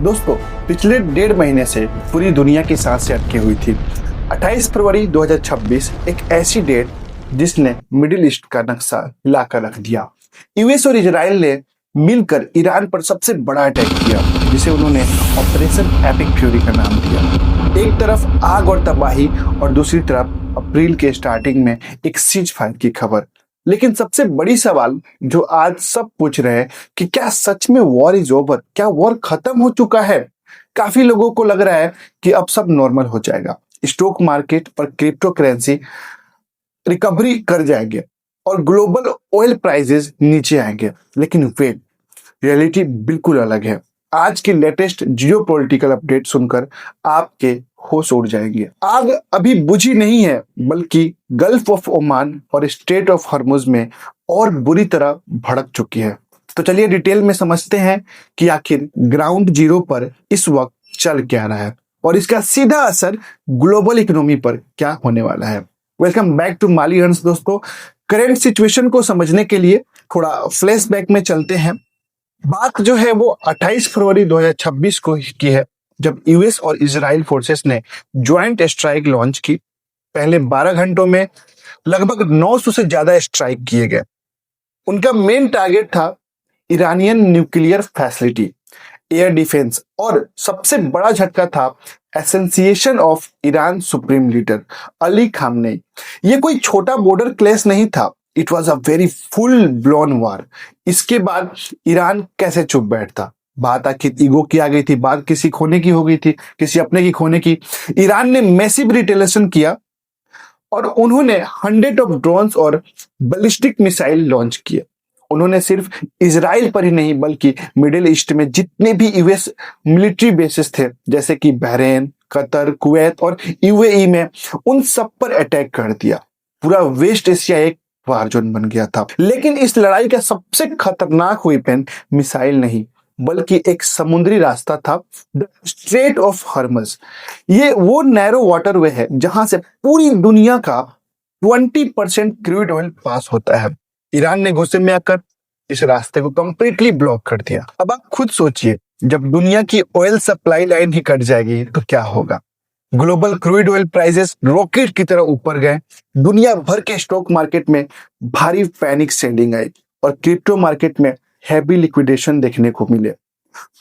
दोस्तों, पिछले 1.5 महीने से पूरी दुनिया की सांसें अटकी हुई थी। 28 फरवरी 2026 एक ऐसी डेट जिसने मिडिल ईस्ट का नक्शा हिलाकर रख दिया। यूएस और इजराइल ने मिलकर ईरान पर सबसे बड़ा अटैक किया, जिसे उन्होंने ऑपरेशन एपिक फ्यूरी का नाम दिया। एक तरफ आग और तबाही और दूसरी तरफ अप्रैल के स्टार्टिंग में एक सीज फायर की खबर। लेकिन सबसे बड़ी सवाल जो आज सब पूछ रहे हैं कि क्या सच में वॉर इज ओवर? क्या वॉर खत्म हो चुका है? काफी लोगों को लग रहा है कि अब सब नॉर्मल हो जाएगा, स्टॉक मार्केट और क्रिप्टो करेंसी रिकवरी कर जाएंगे और ग्लोबल ऑयल प्राइसेस नीचे आएंगे। लेकिन वेट, रियलिटी बिल्कुल अलग है। आज की लेटेस्ट जियोपॉलिटिकल अपडेट सुनकर आपके होश उड़ जाएंगे। आग अभी बुझी नहीं है, बल्कि गल्फ ऑफ ओमान और स्ट्रेट ऑफ हॉर्मुज में और बुरी तरह भड़क चुकी है। तो चलिए डिटेल में समझते हैं कि आखिर ग्राउंड जीरो पर इस वक्त चल क्या रहा है और इसका सीधा असर ग्लोबल इकोनॉमी पर क्या होने वाला है। वेलकम बैक टू माली हंस। दोस्तों, करंट सिचुएशन को समझने के लिए थोड़ा फ्लैशबैक में चलते हैं। बात जो है वो 28 फरवरी 2026 को की है, जब यूएस और इजराइल फोर्सेस ने ज्वाइंट स्ट्राइक लॉन्च की। पहले 12 घंटों में लगभग 900 से ज्यादा स्ट्राइक किए गए। उनका मेन टारगेट था Iranian nuclear facility, air defence और सबसे बड़ा झटका था assassination of Iran supreme leader Ali Khamenei. ये कोई छोटा बॉर्डर क्लैश नहीं था, it was a very full blown war. इसके बाद ईरान कैसे चुप बैठता? बात आखिर ईगो की आ गई थी, बात किसी खोने की हो गई थी, किसी अपने की खोने की। ईरान ने मैसिव रिटेलिएशन किया और उन्होंने 100 ऑफ ड्रोन्स और बैलिस्टिक मिसाइल लॉन्च किए। उन्होंने सिर्फ इजराइल पर ही नहीं, बल्कि मिडिल ईस्ट में जितने भी यूएस मिलिट्री बेसिस थे, जैसे कि बहरीन, कतर, कुवैत और यूएई में, उन सब पर अटैक कर दिया। पूरा वेस्ट एशिया एक वार जोन बन गया था। लेकिन इस लड़ाई का सबसे खतरनाक वेपन मिसाइल नहीं, बल्कि एक समुद्री रास्ता था, द स्ट्रेट ऑफ हॉर्मुज। ये वो नैरो वाटरवे है जहां से पूरी दुनिया का 20% क्रूड ऑयल पास होता है। ईरान ने गुस्से में आकर इस रास्ते को कंप्लीटली ब्लॉक कर दिया। अब आप खुद सोचिए, जब दुनिया की ऑयल सप्लाई लाइन ही कट जाएगी तो क्या होगा? Global crude oil prices rocket की तरह ऊपर गए। दुनिया भर के स्टॉक मार्केट में भारी पैनिक सेलिंग आई और क्रिप्टो मार्केट में हैवी लिक्विडेशन देखने को मिले।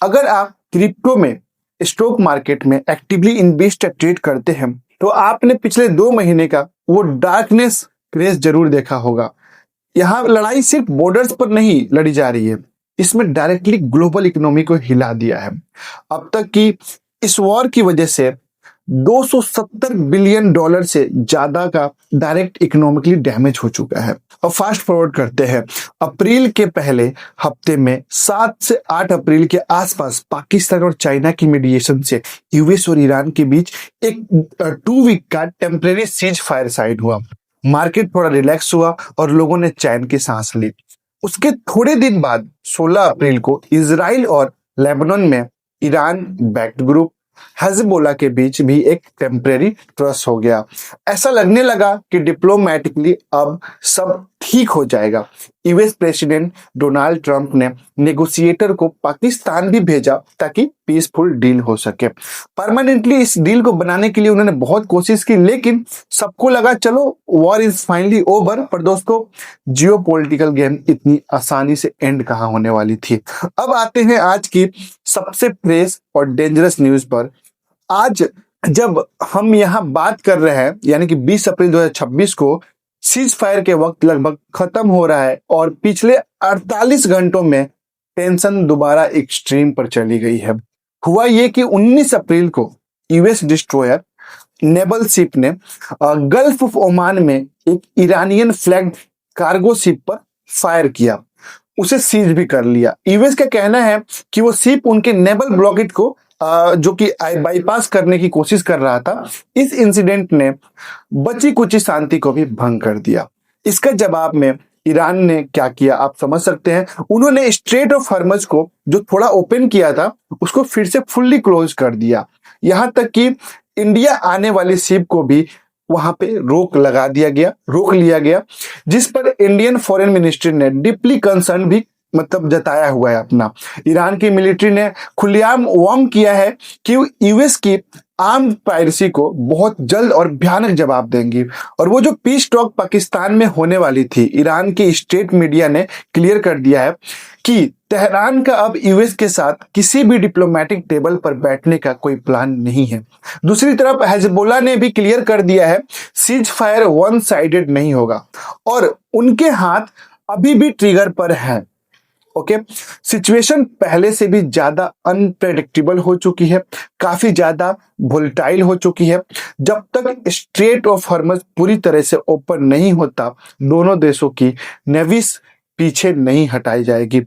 अगर आप क्रिप्टो में, स्टॉक मार्केट में एक्टिवली इन्वेस्ट ट्रेड करते हैं तो आपने पिछले 2 महीने का वो डार्कनेस क्रेज जरूर देखा होगा। यहाँ लड़ाई सिर्फ बॉर्डर्स पर नहीं लड़ी जा रही है, इसमें डायरेक्टली ग्लोबल इकोनॉमी को हिला दिया है। अब तक की इस वॉर की वजह से $270 बिलियन से ज्यादा का डायरेक्ट इकोनॉमिकली डैमेज हो चुका है। अब फास्ट फॉरवर्ड करते हैं, अप्रैल के पहले हफ्ते में 7 से 8 अप्रैल के आसपास पाकिस्तान और चाइना की मीडिएशन से यूएस और ईरान के बीच एक 2 वीक का टेम्परेरी सीज फायर साइन हुआ। मार्केट थोड़ा रिलैक्स हुआ और लोगों ने चैन की सांस ली। उसके थोड़े दिन बाद 16 अप्रैल को इजराइल और लेबनान में ईरान बैक्ड ग्रुप हिजबुल्लाह के बीच भी एक टेम्परेरी ट्रस्ट हो गया। ऐसा लगने लगा कि डिप्लोमेटिकली अब सब ठीक हो जाएगा। यूएस प्रेसिडेंट डोनाल्ड ट्रंप ने नेगोशिएटर को पाकिस्तान भी भेजा ताकि पीसफुल डील हो सके। परमानेंटली इस डील को बनाने के लिए उन्होंने बहुत कोशिश की, लेकिन सबको लगा चलो वॉर इज फाइनली ओवर। पर दोस्तों, जियोपॉलिटिकल गेम इतनी आसानी से एंड कहाँ होने वाली थी। अब आते हैं आज की सबसे फ्रेश और डेंजरस न्यूज पर। आज जब हम यहाँ बात कर रहे हैं, यानी कि 20 अप्रैल 2026 को सीज फायर के वक्त लगभग खत्म हो रहा है और पिछले 48 घंटों में टेंशन दोबारा एक्सट्रीम पर चली गई है। हुआ ये कि 19 अप्रैल को यूएस डिस्ट्रॉयर नेवल शिप ने गल्फ ऑफ ओमान में एक ईरानियन फ्लैग कार्गो शिप पर फायर किया, उसे सीज भी कर लिया। यूएस का कहना है कि वो शिप उनके नेवल ब्लॉकेट को जो कि बाईपास करने की कोशिश कर रहा था। इस इंसिडेंट ने बची कुची शांति को भी भंग कर दिया। इसका जवाब में ईरान ने क्या किया आप समझ सकते हैं। उन्होंने स्ट्रेट ऑफ हॉर्मुज को जो थोड़ा ओपन किया था उसको फिर से फुल्ली क्लोज कर दिया। यहां तक कि इंडिया आने वाली शिप को भी वहां पे रोक लिया गया, जिस पर इंडियन फॉरेन मिनिस्ट्री ने डीपली कंसर्न भी मतलब जताया हुआ है अपना। ईरान की मिलिट्री ने खुलेआम वार्न किया है कि यूएस की आर्म पायरेसी को बहुत जल्द और भयानक जवाब देंगी। और वो जो पीस टॉक पाकिस्तान में होने वाली थी, ईरान की स्टेट मीडिया ने क्लियर कर दिया है कि तेहरान का अब यूएस के साथ किसी भी डिप्लोमेटिक टेबल पर बैठने का कोई प्लान नहीं है। दूसरी तरफ हिजबुल्लाह ने भी क्लियर कर दिया है सीज फायर वन साइडेड नहीं होगा और उनके हाथ अभी भी ट्रिगर पर है। ओके, सिचुएशन पहले से भी ज्यादा अनप्रेडिक्टेबल हो चुकी है, काफी ज्यादा वोलेटाइल हो चुकी है। जब तक स्ट्रेट ऑफ हॉर्मज पूरी तरह से ओपन नहीं होता, दोनों देशों की नेवीज पीछे नहीं हटाई जाएगी।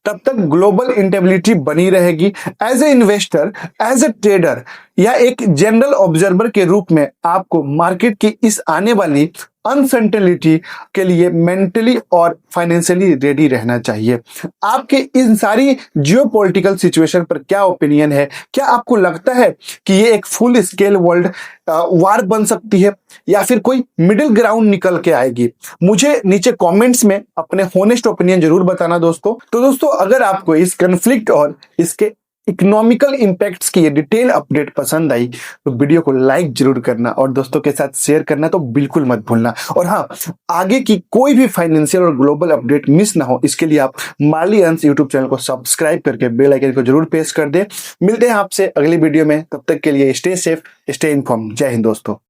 तब तक ग्लोबल इंटेबिलिटी बनी रहेगी। As a investor, as a trader या एक जनरल ऑब्जर्वर के रूप में आपको मार्केट की इस आने वाली अनसर्टेनिटी के लिए मेंटली और फाइनेंशियली रेडी रहना चाहिए। आपके इन सारी जियोपॉलिटिकल सिचुएशन पर क्या ओपिनियन है? क्या आपको लगता है कि ये एक फुल स्केल वर्ल्ड वार बन सकती है या फिर कोई मिडिल ग्राउंड निकल के आएगी? मुझे नीचे कमेंट्स में अपने होनेस्ट ओपिनियन जरूर बताना दोस्तों। तो दोस्तों, अगर आपको इस कन्फ्लिक्ट और इसके इकोनॉमिकल इंपैक्ट्स की ये डिटेल अपडेट पसंद आई तो वीडियो को लाइक जरूर करना और दोस्तों के साथ शेयर करना तो बिल्कुल मत भूलना। और हाँ, आगे की कोई भी फाइनेंशियल और ग्लोबल अपडेट मिस ना हो, इसके लिए आप मार्ली अर्न्स यूट्यूब चैनल को सब्सक्राइब करके बेल आइकन को जरूर प्रेस कर दे। मिलते हैं आपसे अगली वीडियो में, तब तक के लिए स्टे सेफ, स्टे इन्फॉर्म। जय हिंद दोस्तों।